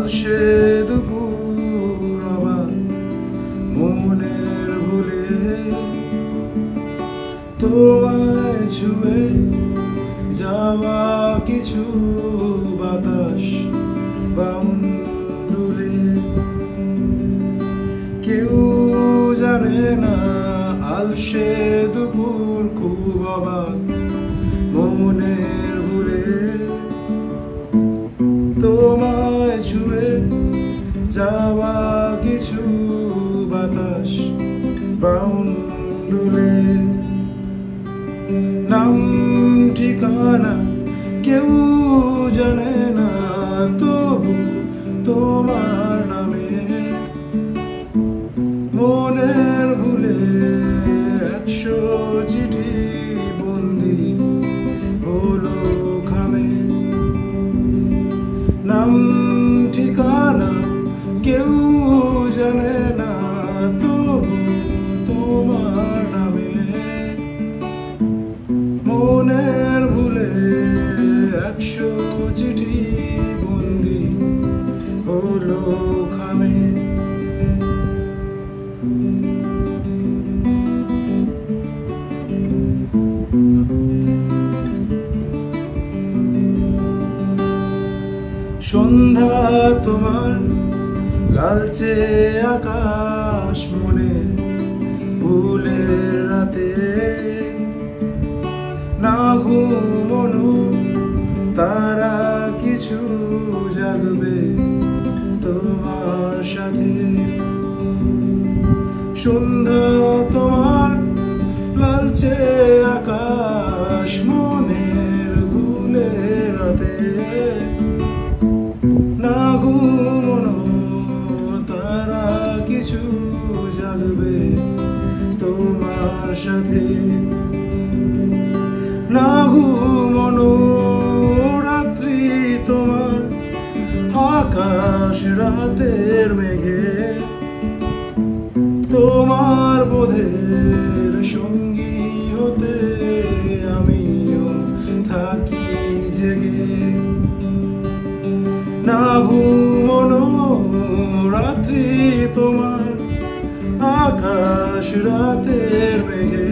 আলসে দুপুর আবার মনের ভুলে তোমায় ছুঁয়ে যাওয়া কিছু বাতাস বাউন্ডুলে কেউ জানে না আলসে দুপুর খুব অবাক মনের ভুলে তোমায় ছুঁয়ে যাওয়া কিছু বাতাস বাউন্ডুলে নাম ঠিকানা কেউ জানে না তবু তোমার নামে মনের ভুলে 100 চিঠি বন্দি হলো খামে নাম ঠিকানা কেউ জানে না তবু তোমার নামে মনের ভুলে 100 চিঠি বন্দি হলো খামে সন্ধ্যা তোমার লালচে আকাশ মনে ভুলের রাতে না ঘুমনো তারা কিছু জাগবে তোমার সাথে সন্ধ্যা তোমার লালচে আকাশ মনের ভুলের রাতে না ঘুমনো তারা কিছু জাগবে তোমার সাথে না ঘুমনো রাত্রি তোমার আকাশ রাতের মেঘে তোমার বোধের সঙ্গী হতে আমিও থাকি জেগে না ঘুমনো রাত্রি তোমার আকাশ রাতের মেঘে